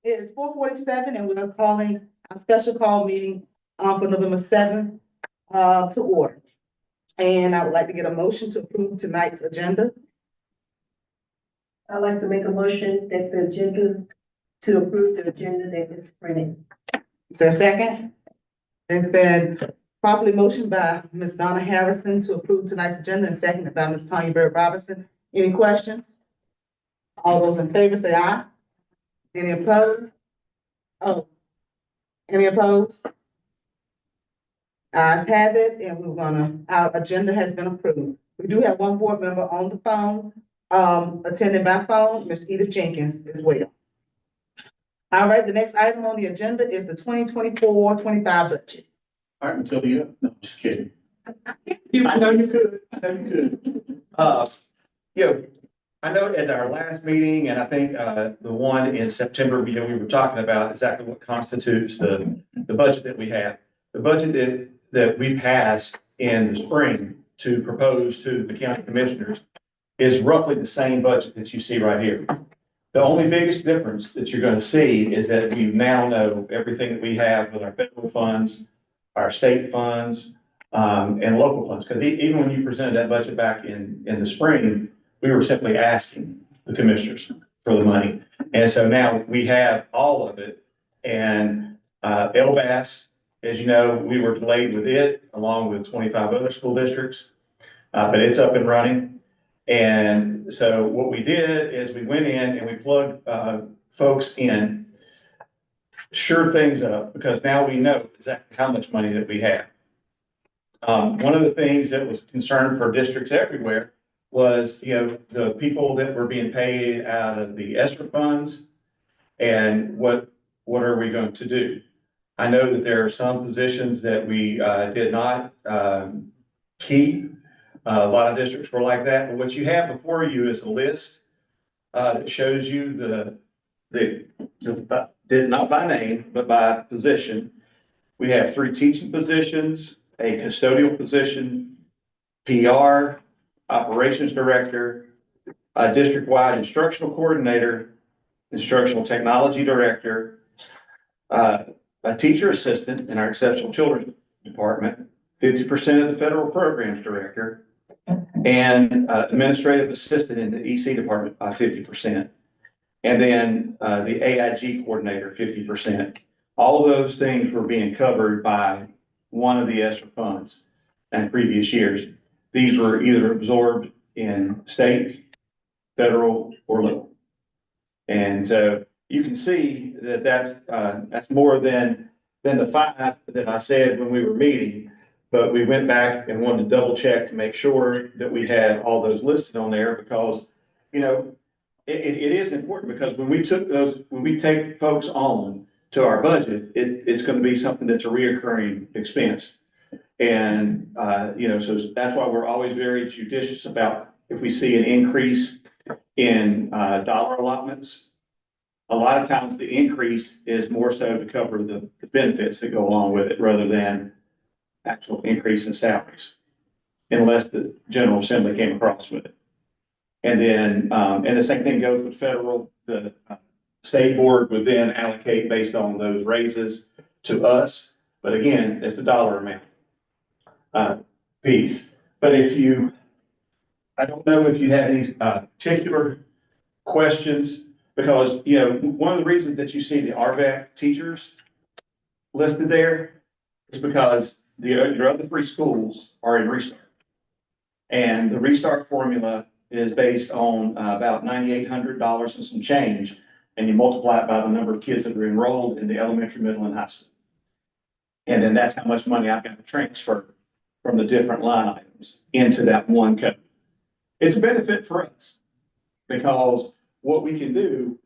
It is 4:47 and we're calling a special call meeting for November 7th to order. And I would like to get a motion to approve tonight's agenda. I'd like to make a motion that the agenda, to approve the agenda that is printed. Is there a second? It's been properly motioned by Ms. Donna Harrison to approve tonight's agenda and seconded by Ms. Tanya Bird Robinson. Any questions? All those in favor say aye. Any opposed? Oh, any opposed? Ayes have it, and our agenda has been approved. We do have one board member on the phone, attending by phone, Ms. Edith Jenkins as well. All right, the next item on the agenda is the 2024-25 budget. All right, until you, no, just kidding. I know you could, I know at our last meeting, and I think, the one in September, we were talking about exactly what constitutes the budget that we have. The budget that we passed in the spring to propose to the county commissioners is roughly the same budget that you see right here. The only biggest difference that you're gonna see is that we now know everything that we have with our federal funds, our state funds, and local funds. Because even when you presented that budget back in the spring, we were simply asking the commissioners for the money. And so now we have all of it. And LBAS, as you know, we were delayed with it along with 25 other school districts, but it's up and running. And so what we did is we went in and we plugged folks in, sure things up, because now we know exactly how much money that we have. One of the things that was concerned for districts everywhere was, the people that were being paid out of the ESSER funds, and what are we going to do? I know that there are some positions that we did not keep. A lot of districts were like that, but what you have before you is a list that shows you did not by name, but by position. We have 3 teaching positions, a custodial position, PR, operations director, a district-wide instructional coordinator, instructional technology director, a teacher assistant in our exceptional children's department, 50% of the federal programs director, and administrative assistant in the EC department by 50%. And then the AIG coordinator, 50%. All of those things were being covered by one of the ESSER funds in previous years. These were either absorbed in state, federal, or local. And so you can see that that's more than the 5 that I said when we were meeting, but we went back and wanted to double check to make sure that we had all those listed on there, because, it is important, because when we take folks on to our budget, it's going to be something that's a reoccurring expense. And, so that's why we're always very judicious about if we see an increase in dollar allotments. A lot of times the increase is more so to cover the benefits that go along with it, rather than actual increase in salaries, unless the General Assembly came across with it. And then, and the same thing goes with federal. The state board would then allocate based on those raises to us. But again, it's the dollar amount piece. But I don't know if you have any particular questions, because, one of the reasons that you see the RVAC teachers listed there is because your other 3 schools are in Restart. And the Restart formula is based on about $9,800 and some change, and you multiply it by the number of kids that are enrolled in the elementary, middle, and high school. And then that's how much money I've got to transfer from the different line items into that one code. It's a benefit for us, because what we can do,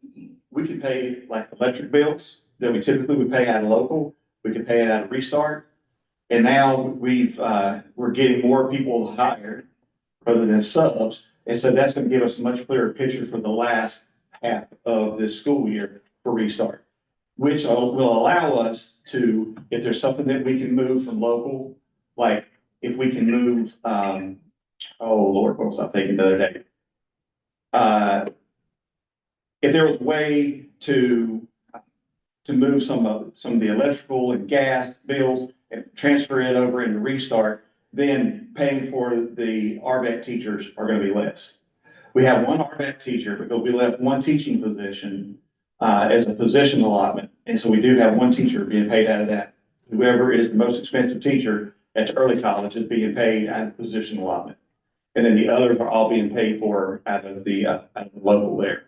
we can pay like electric bills that we typically would pay out of local, we can pay it out of Restart. And now we're getting more people hired rather than subs. And so that's going to give us a much clearer picture for the last half of this school year for Restart, which will allow us to, if there's something that we can move from local, like if we can move, oh Lord, what was I thinking the other day? If there was a way to to move some of the electrical and gas bills and transfer it over into Restart, then paying for the RVET teachers are gonna be less. We have one RVET teacher, but there'll be left one teaching position, as a position allotment. And so we do have one teacher being paid out of that. Whoever is the most expensive teacher at the early college is being paid out of the position allotment. And then the others are all being paid for out of the local there.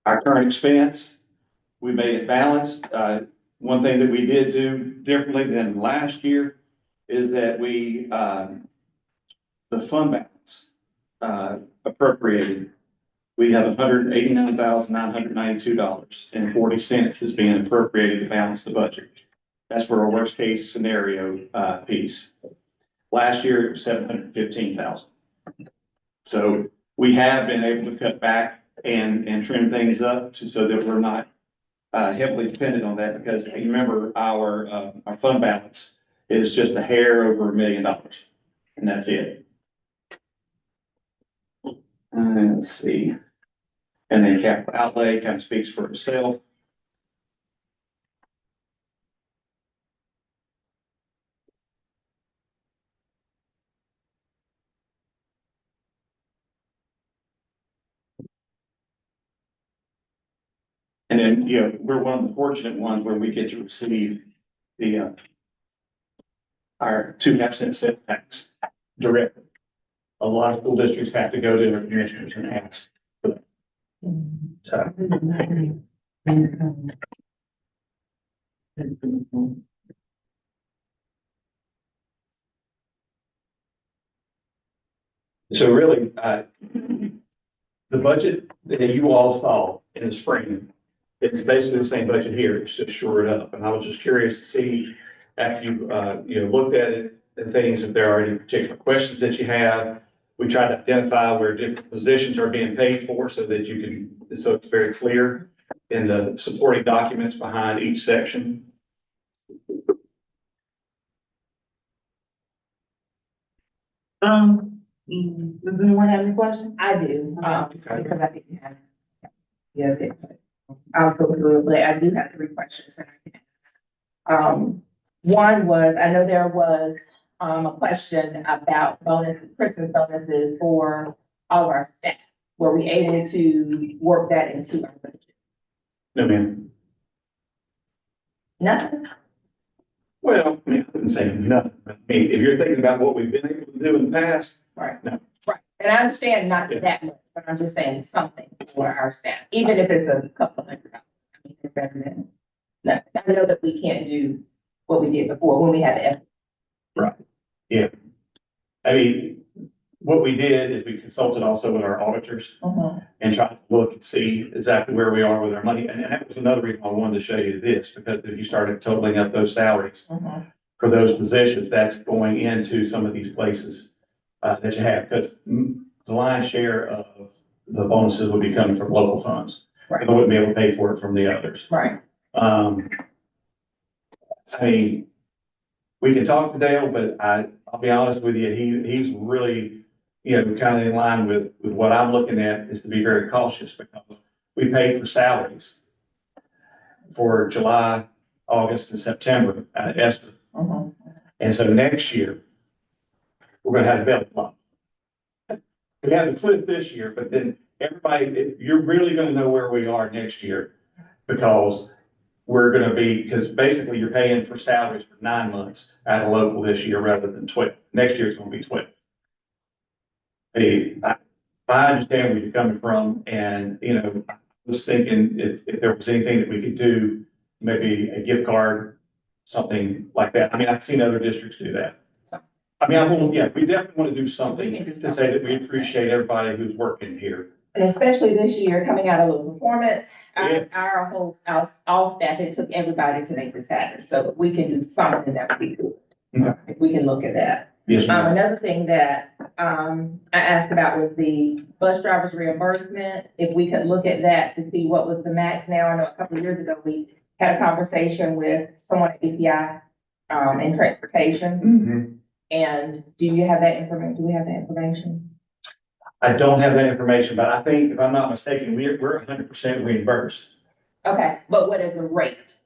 Our current expense, we made it balanced. One thing that we did do differently than last year is that we, the fund balance, appropriated, we have $189,992.40 that's being appropriated to balance the budget. That's for a worst case scenario, piece. Last year, it was $715,000. So we have been able to cut back and trim things up so that we're not heavily dependent on that, because you remember our fund balance is just a hair over $1 million, and that's it. Let's see. And then capital outlay kind of speaks for itself. And then, we're one of the fortunate ones where we get to receive the, our 2.5 cent tax directly. A lot of school districts have to go to their commissioners and ask. So. So really, the budget that you all saw in the spring, it's basically the same budget here, it's just shored up. And I was just curious to see, after you, looked at it and things, if there are any particular questions that you have. We try to identify where different positions are being paid for so that you can, so it's very clear in the supporting documents behind each section. Does anyone have any questions? I do, because I didn't have. Yeah, I'll go through it, but I do have 3 questions that I can ask. One was, I know there was, a question about bonuses, Christmas bonuses for all of our staff. Were we able to work that into our budget? No, ma'am. Nothing? Well, I mean, I wouldn't say nothing. I mean, if you're thinking about what we've been able to do in the past, Right. No. Right, and I understand not Yeah. that much, but I'm just saying something for our staff, even if it's a couple $100. I mean, it's better than, no, I know that we can't do what we did before when we had the. I mean, what we did is we consulted also with our auditors and tried to look and see exactly where we are with our money. And that was another reason I wanted to show you this, because if you started totaling up those salaries for those positions, that's going into some of these places that you have, because the lion's share of the bonuses would be coming from local funds. Right. I wouldn't be able to pay for it from the others. Right. I mean, we can talk to Dale, but I'll be honest with you, he's really, kind of in line with what I'm looking at, is to be very cautious, because we paid for salaries for July, August, and September at Esther. And so next year, we're gonna have a belly bump. We had the cliff this year, but then everybody, you're really gonna know where we are next year, because we're gonna be, because basically you're paying for salaries for 9 months at a local this year rather than 12. Next year it's gonna be 12. I understand where you're coming from, and, I was thinking if there was anything that we could do, maybe a gift card, something like that. I mean, I've seen other districts do that. I mean, we definitely want to do something We can do to say that we something. appreciate everybody who's working here. And especially this year, coming out of low performance, Yeah. our whole, all staff, it took everybody to make the Saturday, so if we can do something that would be good. Mhm. If we can look at that. Yes, ma'am. Another thing that, I asked about was the bus driver's reimbursement. If we could look at that to see what was the max now. I know a couple of years ago, we had a conversation with someone at EPI, in transportation. Mhm. And do you have that information? Do we have that information? I don't have that information, but I think, if I'm not mistaken, we're 100% reimbursed. Okay, but what is the rate?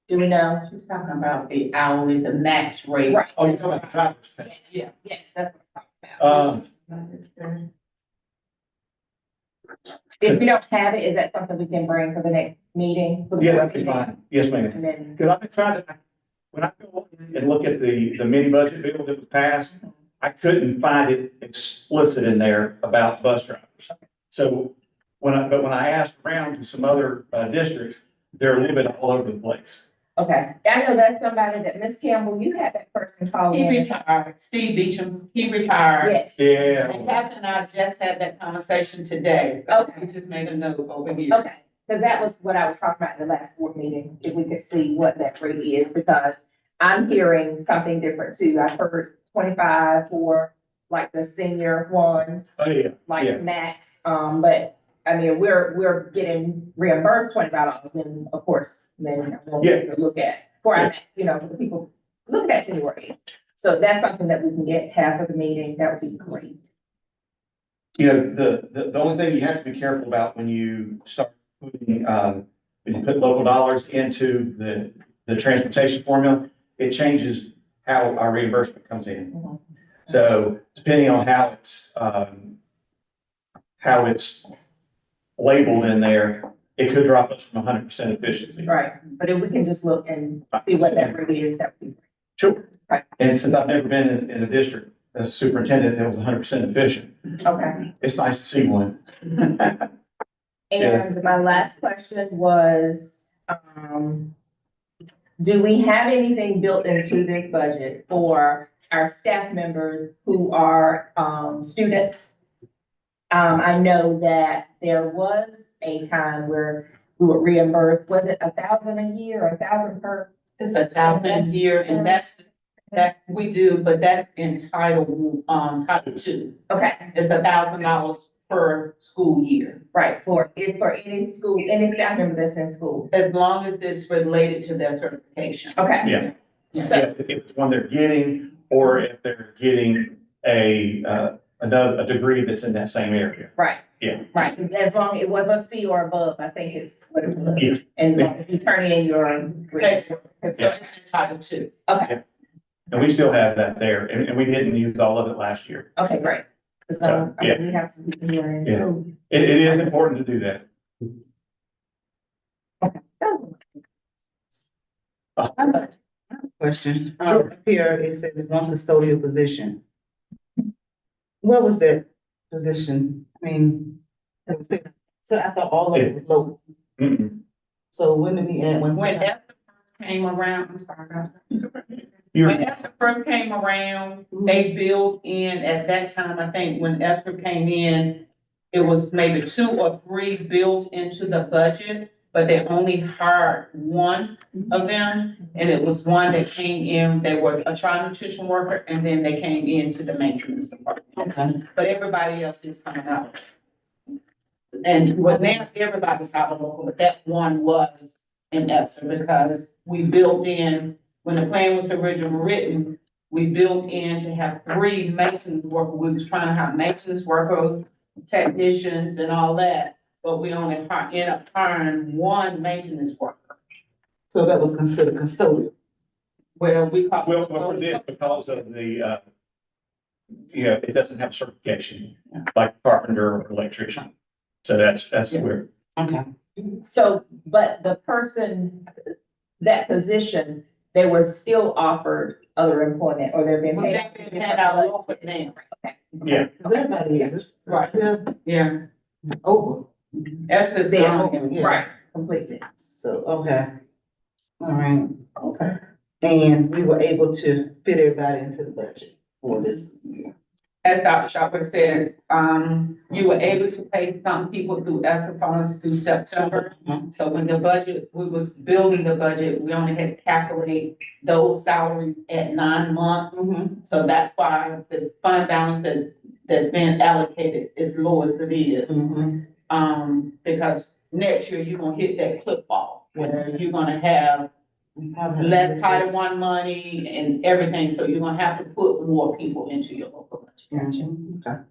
Do we know? She's talking about the hourly, the max rate. Right. Oh, you're talking about the driver's pay? Yes, yes, that's what I'm talking about. If we don't have it, is that something we can bring for the next meeting? For the Yeah, board that'd be meeting? fine. Yes, ma'am. And then, Because I've been trying to, when I go in and look at the mini budget bill that was passed, I couldn't find it explicit in there about bus drivers. So when I asked around to some other districts, they're a little bit all over the place. okay, I know that's somebody that, Ms. Campbell, you had that person call He in. retired, Steve Beecham, he retired. Yes. Yeah. And Kathy and I just had that conversation today. Okay. We just made a note over here. Okay, because that was what I was talking about in the last board meeting, if we could see what that rate is, because I'm hearing something different too. I've heard 25 for like the senior ones, Oh, yeah. Yeah. like max, but I mean, we're getting reimbursed $25, and of course, then we'll look at, for our, you know, the people, look at seniority. So that's something that we can get half of the meeting, that would be great. You know, the only thing you have to be careful about when you start putting, when you put local dollars into the transportation formula, it changes how our reimbursement comes in. Mhm. So depending on how it's labeled in there, it could drop us from 100% efficiency. Right, but if we can just look and see what that really is, that would be. Sure. Right. And since I've never been in a district as a superintendent that was 100% efficient, Okay. it's nice to see one. Yeah. And my last question was, do we have anything built into this budget for our staff members who are, students? I know that there was a time where we would reimburse, was it 1,000 a year or 1,000 per? It's 1,000 a year, and that we do, but that's in Title II. Okay, It's $1,000 per school year, right, is for any school, any staff member that's in school. as long as it's related to their certification. Okay. Yeah. So, Yeah, if it's one they're getting, or if they're getting a degree that's in that same area. right. Yeah. Right, as long as it was a C or above, I think it's what it was. Yeah. And if you turn in your grades. So it's in Title II. Okay, And we still have that there, and we didn't use all of it last year. okay, great. So, we have some people here in Yeah. school. It is important to do that. I have a question. Up here, it says one custodial position. What was that position? I mean, it was big. So I thought all of it was local. Mm-mm. So when did we add one? When Esther first came around, I'm sorry, guys. You're, When Esther first came around, they built in, at that time, I think, when Esther came in, it was maybe 2 or 3 built into the budget, but they only hired one of them, and it was one that came in, they were a child nutrition worker, and then they came into the maintenance department. Okay. But everybody else is coming out. And well, now everybody's out of local, but that one was in Esther, because we built in, when the plan was originally written, we built in to have 3 maintenance workers. We was trying to have maintenance workers, technicians and all that, but we only ended up hiring 1 maintenance worker. So that was considered custodial. Well, we call. well, for this, because of the, it doesn't have certification, like carpenter or electrician. So that's Yeah. where, Okay. So, but the person, that position, they were still offered other employment, or they're being Well, paid. they've been paid out of local now. Okay. yeah. Everybody is. Right. Yeah, Yeah, over. Esther's They're gone. Yeah. Right, completely. So, okay. All right, okay. And we were able to fit everybody into the budget for this year. As Dr. Sharper said, you were able to pay some people through ESSER funds through September. Mhm. So when the budget, we was building the budget, we only had to calculate those salaries at 9 months. So that's why the fund balance that's been allocated is low as it is. Because next year you're gonna hit that clip ball, where you're gonna have less Title I money and everything, so you're gonna have to put more people into your local budget. Okay.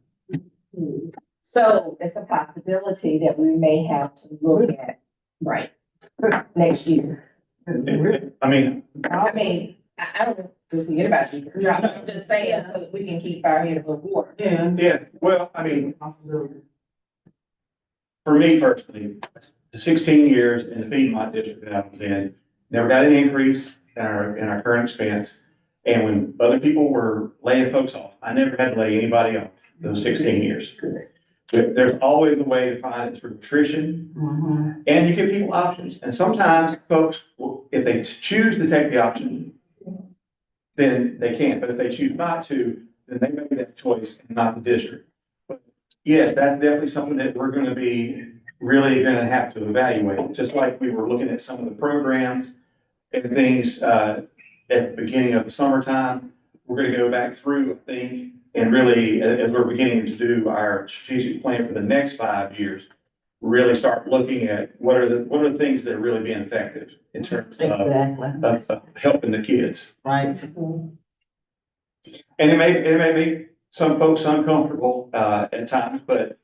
So it's a possibility that we may have to look at, right, next year. I mean, I don't just forget about you. I'm just saying, so that we can keep our head above water. Yeah. yeah, well, I mean, Possibility. for me personally, the 16 years in the Piedmont district that I was in, never got an increase in our current expense. And when other people were laying folks off, I never had to lay anybody off those 16 years. There's always a way to find it through attrition, Mhm. and you give people options. And sometimes folks, if they choose to take the option, then they can. But if they choose not to, then they make that choice and not the district. But yes, that's definitely something that we're gonna be really gonna have to evaluate, just like we were looking at some of the programs and things, at the beginning of the summertime. We're gonna go back through, I think, and really, as we're beginning to do our strategic plan for the next 5 years, really start looking at what are the things that are really being effective in terms Exactly, of helping the kids. right. And it may make some folks uncomfortable, at times, but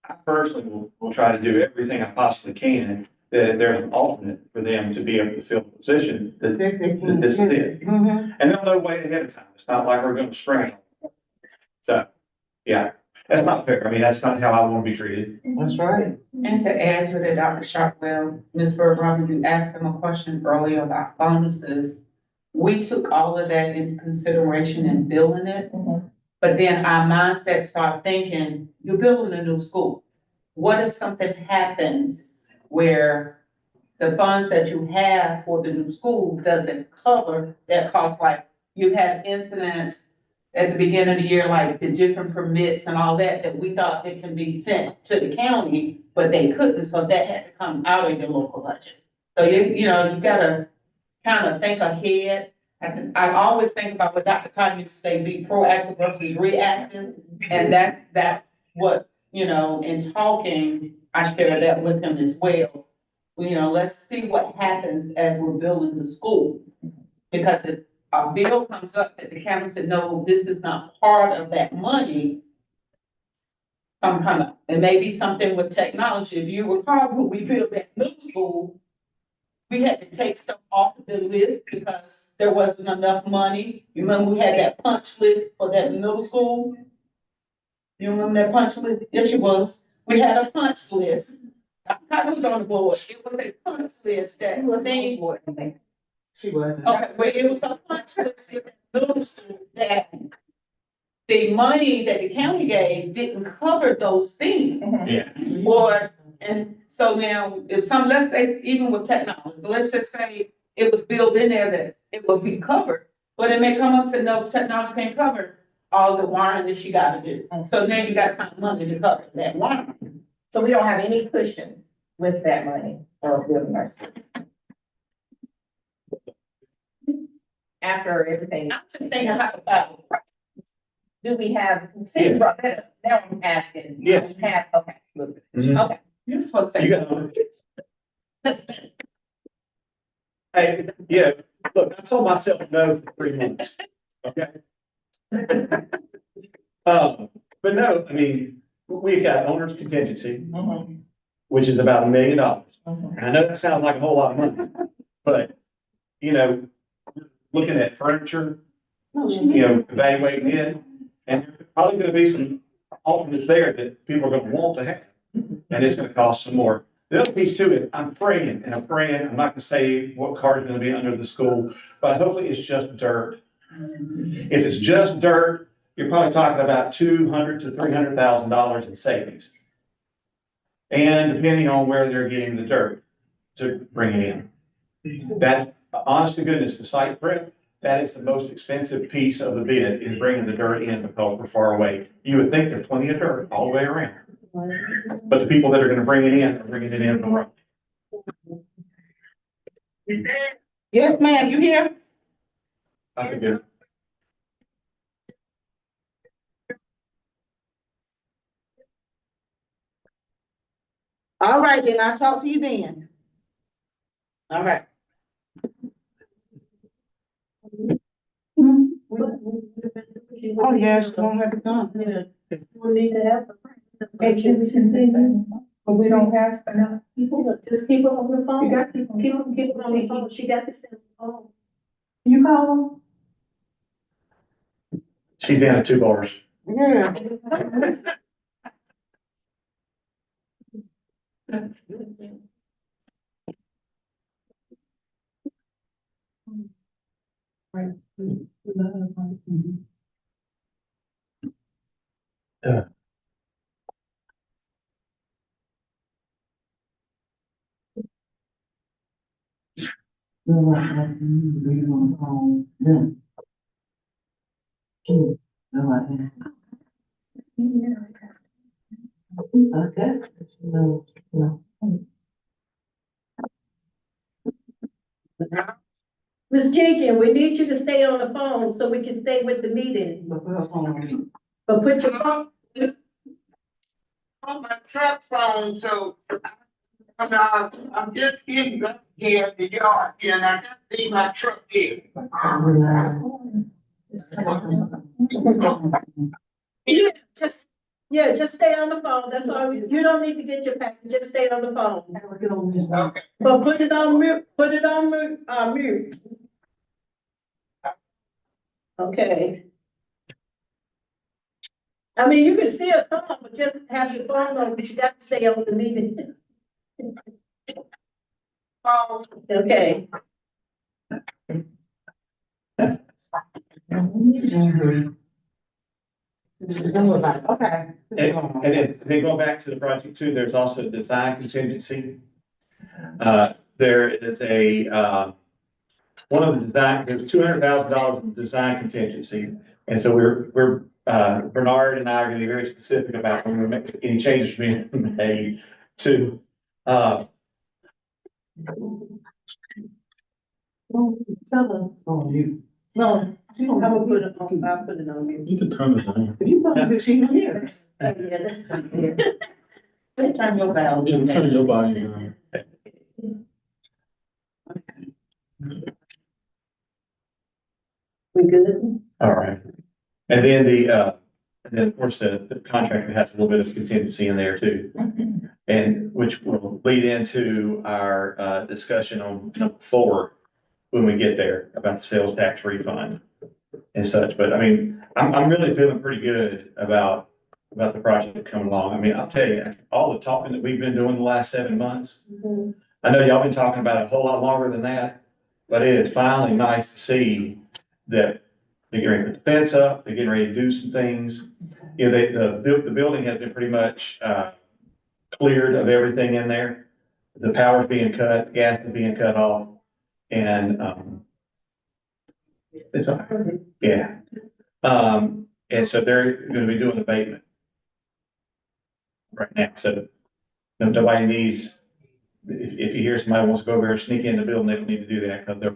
I personally will try to do everything I possibly can, that if there's an alternate for them to be able to fill the position, that this is it. Mhm. And they'll know way ahead of time. It's not like we're gonna spring it. So, yeah, that's not fair. I mean, that's not how I want to be treated. That's right. And to add to that, Dr. Sharpwell, Ms. Bergeron, you asked them a question earlier about bonuses. We took all of that into consideration in building it, but then our mindset started thinking, you're building a new school. What if something happens where the funds that you have for the new school doesn't cover that cost? Like, you had incidents at the beginning of the year, like the different permits and all that, that we thought it can be sent to the county, but they couldn't, so that had to come out of your local budget. So you know, you gotta kind of think ahead. I always think about what Dr. Cotton used to say, be proactive versus reactive, and that's what, you know, in talking, I shared that with him as well. You know, let's see what happens as we're building the school. Because if a bill comes up that the county said, no, this is not part of that money, come up. It may be something with technology. If you recall, when we built that middle school, we had to take stuff off of the list because there wasn't enough money. You remember we had that punch list for that middle school? You remember that punch list? Yes, it was. We had a punch list. I was on the board. It was a punch list that thing. She wasn't. Okay, well, it was a punch list with the middle school that the money that the county gave didn't cover those things. Yeah. Or, and so now, if let's say, even with technology, let's just say it was built in there that it will be covered, but it may come up and say, no, technology can't cover all the wiring that you gotta do. So now you gotta find money to cover that wiring. So we don't have any cushion with that money for building our school. After everything, I'm just thinking about, do we have, since you brought that up, now I'm asking. Yes. We have, okay, Mhm. okay. you're supposed to You say. got, hey, yeah, look, I told myself no for 3 months, okay? But no, I mean, we got owner's contingency, which is about $1 million. And I know that sounds like a whole lot of money, but, you know, looking at furniture, you know, evaluating it, and there's probably gonna be some alternates there that people are gonna want to have, and it's gonna cost some more. The other piece too is, I'm praying, I'm not gonna say what car is gonna be under the school, but hopefully it's just dirt. If it's just dirt, you're probably talking about $200,000 to $300,000 in savings. And depending on where they're getting the dirt to bring it in. That's, honest to goodness, the site prep, that is the most expensive piece of the bid, is bringing the dirt in because we're far away. You would think there's plenty of dirt all the way around. But the people that are gonna bring it in are bringing it in from around. Yes, ma'am, you here? I think it- All right, then I'll talk to you then. All right. Oh, yes, don't have it done. We need to have. Hey, can we continue? But we don't have enough people, just keep it on the phone. You got people, keep it on the phone, she got to stay on the phone. You call She's down at 2 bars. them? Yeah. Ms. Jenkins, we need you to stay on the phone so we can stay with the meeting. But put your phone, On my truck phone, so I'm just getting up here at the yard here, and I just leave my truck here. just stay on the phone, that's all, you don't need to get your packet, just stay on the phone. Okay. But put it on mute, mute. Okay. I mean, you can still talk, but just have your phone on, but you got to stay on the meeting. Oh, Okay. Okay. And then going back to the project too, there's also design contingency. There is one of the design, there's $200,000 in design contingency. And so Bernard and I are gonna be very specific about when we make any changes being made to, No, she don't have I'll a put it on mute. You can turn it on. If you put it, she can hear. Yeah, that's fine. Let's turn your valve. You can turn your volume on. We good? all right. And then of course, the contract has a little bit of contingency in there too. And which will lead into our, discussion on number 4 when we get there about the sales tax refund and such. But I mean, I'm really feeling pretty good about the project coming along. I mean, I'll tell you, all the talking that we've been doing the last 7 months, I know y'all been talking about it a whole lot longer than that, but it is finally nice to see that they're getting ready to put the fence up, they're getting ready to do some things. You know, the building has been pretty much, cleared of everything in there. The power's being cut, the gas is being cut off, and, it's, yeah. And so they're gonna be doing abatement right now, so nobody needs, if you hear somebody wants to go over and sneak in the building, they don't need to do that, because they're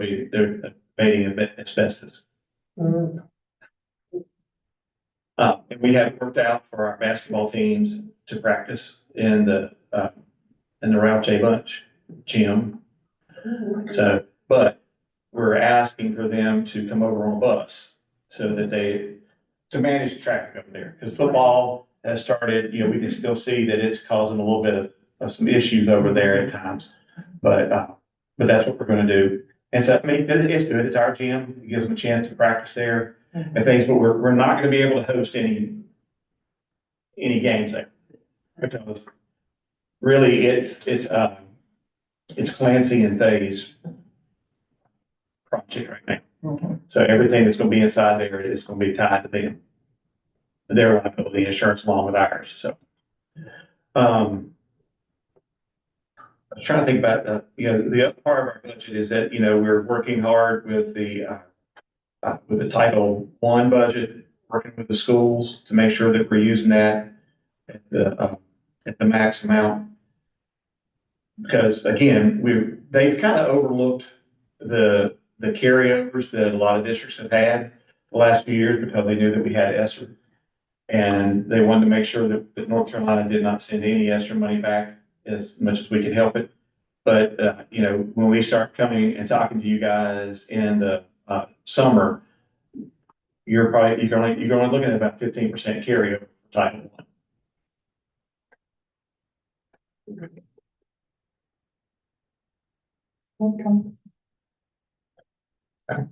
abating asbestos. And we have worked out for our basketball teams to practice in the Ralph J. Bunch gym. So, but we're asking for them to come over on a bus so that to manage the traffic over there. Because football has started, you know, we can still see that it's causing a little bit of some issues over there at times. But that's what we're gonna do. And so, I mean, it's good. It's our gym. It gives them a chance to practice there and things, but we're not gonna be able to host any games there. Because really, it's Clancy and Thay's project right now. So everything that's gonna be inside there is gonna be tied to them. Their liability insurance along with ours, so. I was trying to think about, the other part of our budget is that, we're working hard with the Title I budget, working with the schools to make sure that we're using that at the max amount. Because again, they've kind of overlooked the carryovers that a lot of districts have had the last few years because they knew that we had ESSER. And they wanted to make sure that North Carolina did not send any ESSER money back as much as we could help it. But, when we start coming and talking to you guys in the summer, you're only looking at about 15% carryover for Title I. Okay.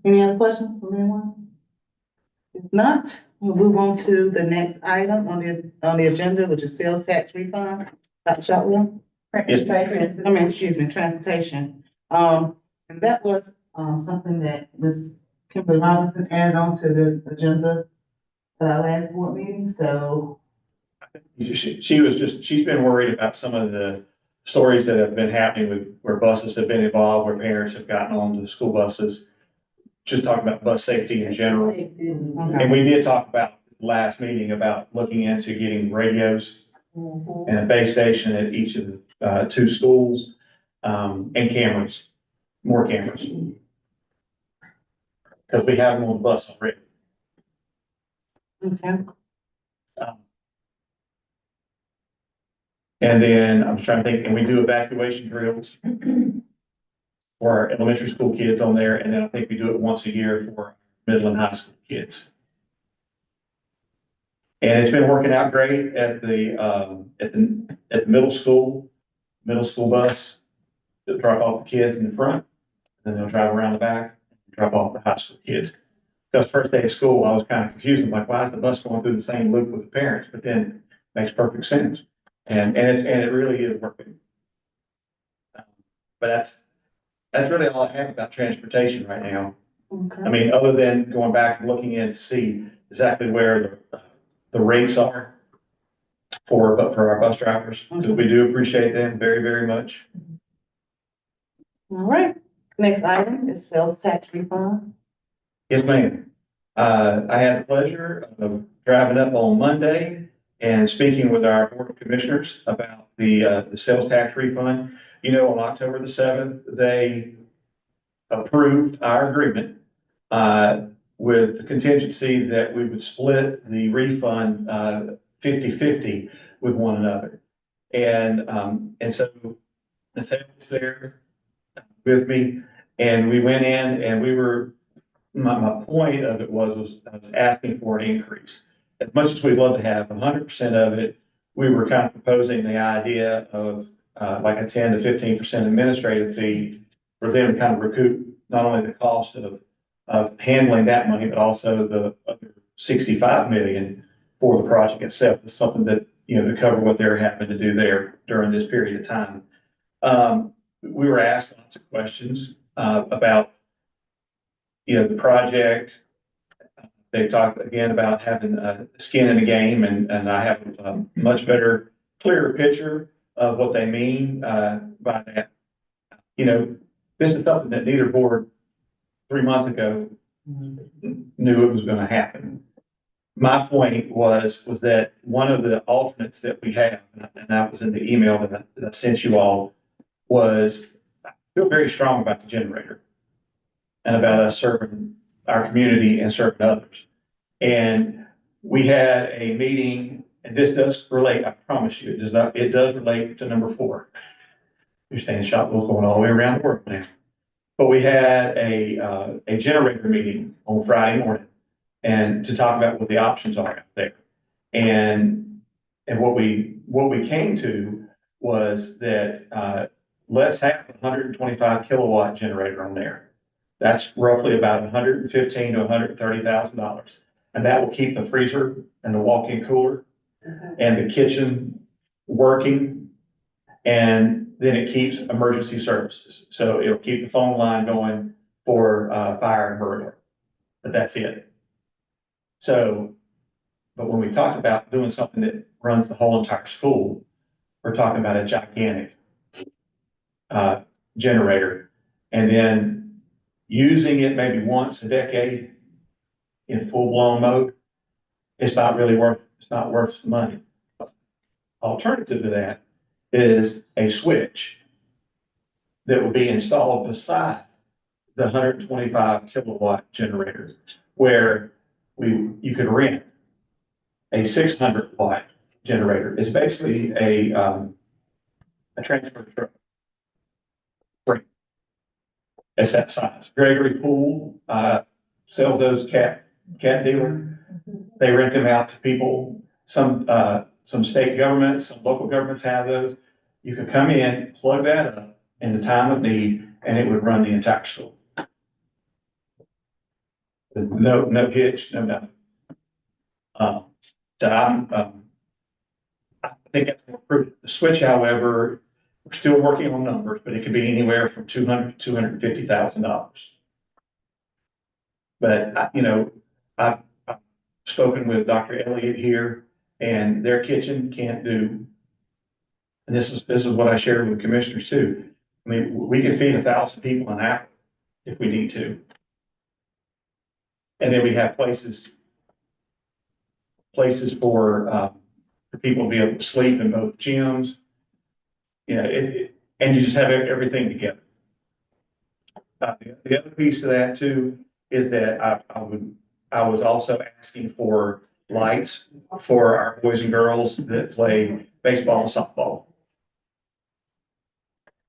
Any other questions from anyone? If not, we'll move on to the next item on the agenda, which is sales tax refund. Dr. Shotwell? Yes. Excuse me, transportation. And that was, something that Ms. Kimberly Robinson added on to the agenda at our last board meeting, so. She's been worried about some of the stories that have been happening with, where buses have been involved, where parents have gotten on the school buses. Just talking about bus safety in general. And we did talk about last meeting about looking into getting radios and a base station at each of the, two schools, and cameras, more cameras. Because we have them on the bus already. Okay. And then I'm trying to think, and we do evacuation drills for our elementary school kids on there, and then I think we do it once a year for middle and high school kids. And it's been working out great at the middle school bus. They'll drop off the kids in the front, then they'll drive around the back, drop off the high school kids. Because first day of school, I was kind of confused. I'm like, why is the bus going through the same loop with the parents? But then it makes perfect sense. And it really is working. But that's really all I have about transportation right now. Okay. I mean, other than going back and looking in to see exactly where the rates are for our bus drivers, because we do appreciate them very, very much. All right, next item is sales tax refund. Yes, ma'am. I had the pleasure of driving up on Monday and speaking with our board of commissioners about the sales tax refund. You know, on October the 7th, they approved our agreement, with the contingency that we would split the refund, 50-50 with one another. And so the sales was there with me, and we went in and we were, my point of it was I was asking for an increase. As much as we'd love to have 100% of it, we were kind of proposing the idea of like a 10 to 15% administrative fee for them to kind of recoup not only the cost of handling that money, but also the other 65 million for the project itself. It's something that, you know, to cover what they're having to do there during this period of time. We were asked lots of questions about, you know, the project. They talked again about having skin in the game, and I have a much better, clearer picture of what they mean by that. You know, this is something that neither board 3 months ago knew it was going to happen. My point was that one of the alternates that we have, and that was in the email that I sent you all, was I feel very strong about the generator and about us serving our community and serving others. And we had a meeting, and this does relate, I promise you, it does relate to number 4. You're saying Shotwell's going all the way around the world now. But we had a generator meeting on Friday morning, and to talk about what the options are out there. And what we came to was that let's have a 125 kilowatt generator on there. That's roughly about $115,000 to $130,000. And that will keep the freezer and the walk-in cooler and the kitchen working. And then it keeps emergency services. So it'll keep the phone line going for fire and burglar. But that's it. So, but when we talk about doing something that runs the whole entire school, we're talking about a gigantic generator. And then using it maybe once a decade in full-blown mode, it's not worth the money. Alternative to that is a switch that will be installed beside the 125 kilowatt generator, where you could rent a 600 watt generator. It's basically a transfer truck. It's that size. Gregory Poole sells those cat dealer. They rent them out to people. Some state governments, some local governments have those. You could come in, plug that up in the time of need, and it would run the entire school. No hitch, no nothing. So I think that's more prudent. The switch, however, we're still working on numbers, but it could be anywhere from $250,000. But, I've spoken with Dr. Elliott here, and their kitchen can't do. And this is what I shared with commissioners too. I mean, we can feed 1,000 people an hour if we need to. And then we have places for people to be able to sleep in both gyms. And you just have everything together. The other piece of that too is that I was also asking for lights for our boys and girls that play baseball and softball.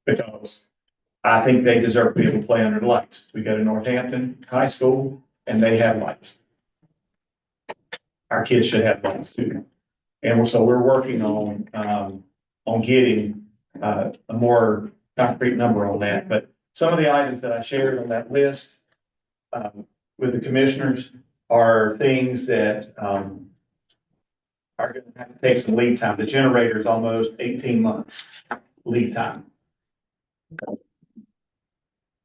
Because I think they deserve to be able to play under the lights. We go to Northampton High School and they have lights. Our kids should have lights too. And so we're working on getting a more concrete number on that. But some of the items that I shared on that list with the commissioners are things that are going to have to take some lead time. The generator is almost 18 months lead time.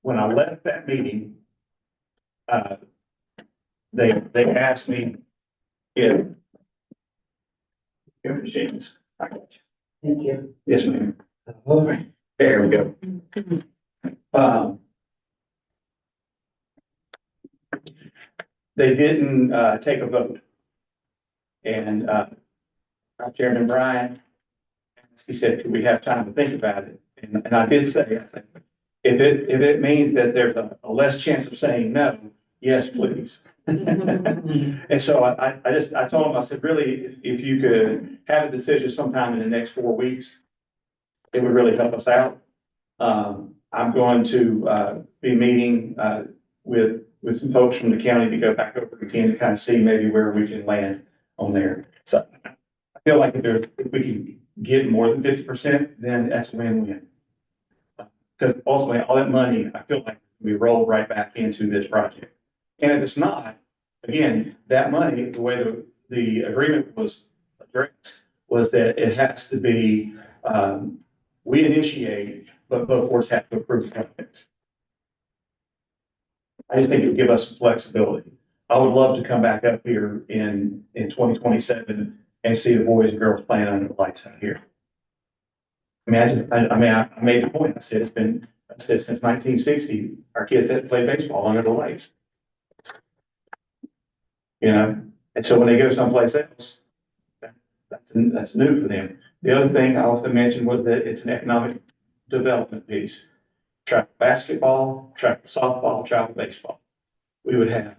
When I left that meeting, they asked me if your machines. I got you. Thank you. Yes, ma'am. All right, there we go. They didn't take a vote. And Chairman Bryan, he said, could we have time to think about it? And I did say, if it means that there's a less chance of saying no, yes, please. And so I told him, I said, really, if you could have a decision sometime in the next 4 weeks, it would really help us out. I'm going to be meeting with some folks from the county to go back over again to kind of see maybe where we can land on there. So I feel like if we can get more than 50%, then that's a win-win. Because ultimately, all that money, I feel like we roll right back into this project. And if it's not, again, that money, the way the agreement was addressed, was that it has to be, we initiate, but both boards have to approve the projects. I just think it would give us some flexibility. I would love to come back up here in 2027 and see the boys and girls playing under the lights out here. Imagine, I made the point. I said since 1960, our kids have played baseball under the lights. And so when they go someplace else, that's new for them. The other thing I also mentioned was that it's an economic development piece. Travel basketball, travel softball, travel baseball. We would have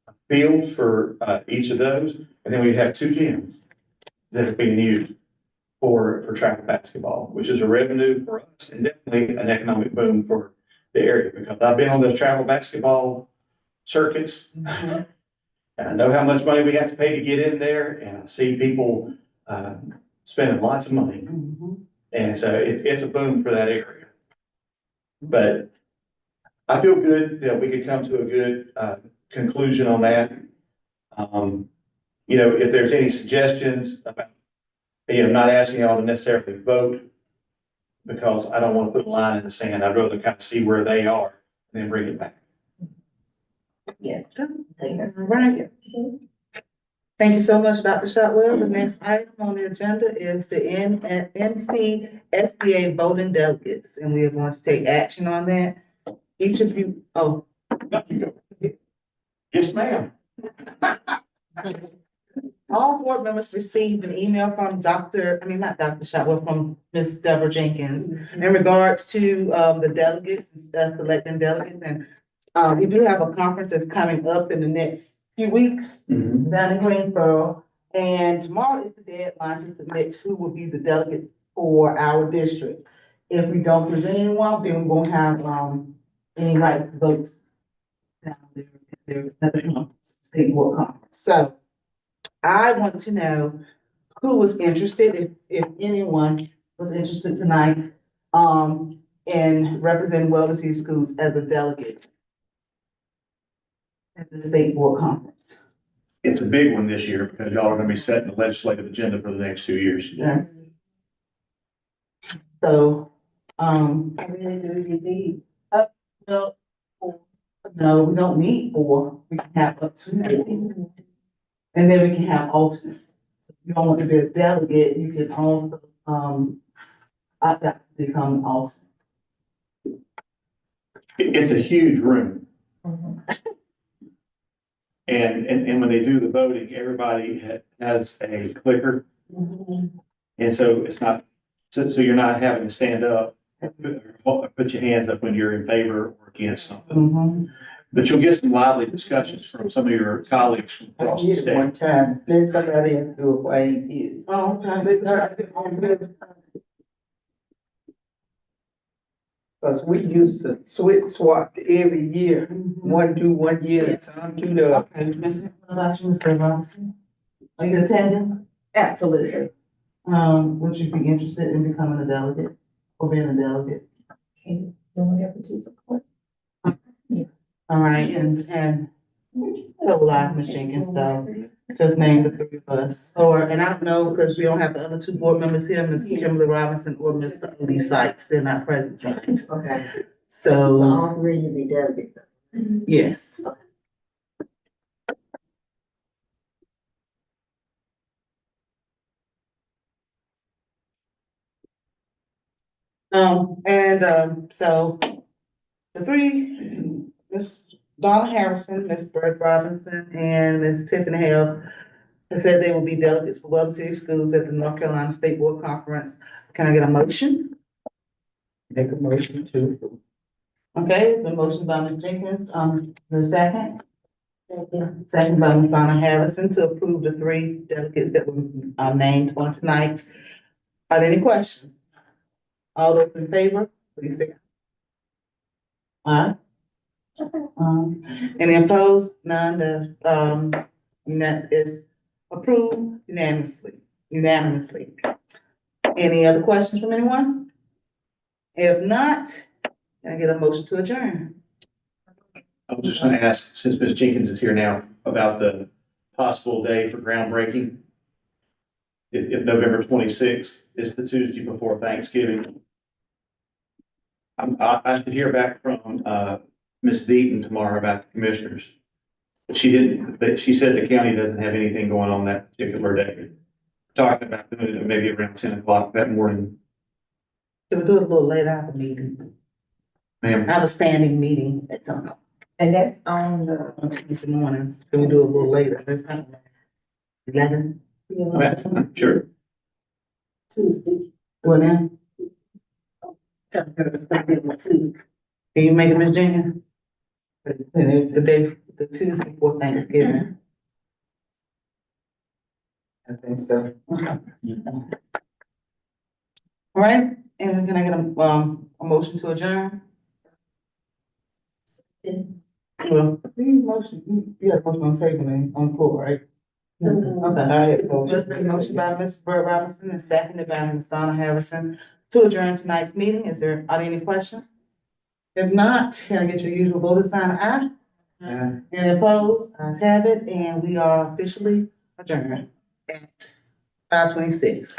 a field for each of those, and then we'd have 2 gyms that are being used for travel basketball, which is a revenue for us and definitely an economic boom for the area, because I've been on those travel basketball circuits. And I know how much money we have to pay to get in there, and I see people spending lots of money. And so it's a boom for that area. But I feel good that we could come to a good conclusion on that. If there's any suggestions about, I'm not asking y'all to necessarily vote, because I don't want to put a line in the sand. I'd rather kind of see where they are and then bring it back. Yes. Right. Thank you so much, Dr. Shotwell. The next item on the agenda is the NCSBA voting delegates, and we are going to take action on that. Each of you, Yes, ma'am. all board members received an email from not Dr. Shotwell, from Ms. Deborah Jenkins in regards to the delegates, selecting delegates. And we do have a conference that's coming up in the next few weeks down in Greensboro. And tomorrow is the deadline to submit who will be the delegates for our district. If we don't present anyone, then we won't have any right to vote down there. There's another state board conference. So I want to know who was interested, if anyone, was interested tonight, in representing Weldon City Schools as a delegate at the state board conference. It's a big one this year because y'all are gonna be setting the legislative agenda for the next 2 years. Yes. So, I really do need. well, no, we don't need four, we can have up to four. And then we can have alternates. If you don't want to be a delegate, you can also, opt out to become an alternate. It's a huge room. Mhm. And when they do the voting, everybody has a clicker. And so it's not, so you're not having to stand up, or put your hands up when you're in favor or against something. Mm-hmm. But you'll get some lively discussions from some of your colleagues from I across the did it one state. time, let somebody else do it while he did. Oh, okay. This is the alternate. Cause we used to swap every year, one do 1 year, some do the. Okay, Ms. Mr. Robinson. Are you attending? Absolutely. Would you be interested in becoming a delegate or being a delegate? Okay, whatever to support. All right, and so will I, Ms. Jenkins, so just name the three of us. Or, and I don't know, because we don't have the other two board members here, Ms. Kimberly Robinson or Mr. Lee Sykes, they're not present tonight. Okay. So, All three of me delegate. yes. So the three, Ms. Donna Harrison, Ms. Bert Robinson, and Ms. Tiffany Hale have said they will be delegates for Weldon City Schools at the North Carolina State Board Conference. Can I get a motion? Make a motion to. Okay, it's been motioned by Ms. Jenkins, the second. Second by Ms. Donna Harrison to approve the three delegates that were, named on tonight. Are there any questions? All those in favor, please say aye. Any opposed? None, that is approved unanimously. Any other questions from anyone? If not, can I get a motion to adjourn? I was just gonna ask, since Ms. Jenkins is here now, about the possible day for groundbreaking. If November 26th is the Tuesday before Thanksgiving. I should hear back from, Ms. Deaton tomorrow about the commissioners. But she didn't, but she said the county doesn't have anything going on that particular day. Talking about doing it maybe around 10 o'clock that morning. Can we do it a little later? I have a meeting. Ma'am, I have a standing meeting at And that's on the. Tuesday mornings. Can we do it a little later? That's not 11. sure. Tuesday. Well, now, Tuesday. can you make it, Ms. Jenkins? And it's the day, the Tuesday before Thanksgiving. I think so. Okay. All right, and can I get a motion to adjourn? Well, you have a motion on the table and on the floor, right? Okay. I had motion. Just been motion by Ms. Burt Robinson and seconded by Ms. Donna Harrison to adjourn tonight's meeting. Are there any questions? If not, can I get your usual voter sign of aye? Aye. Any opposed? Ayes have it, and we are officially adjourned at 5:26.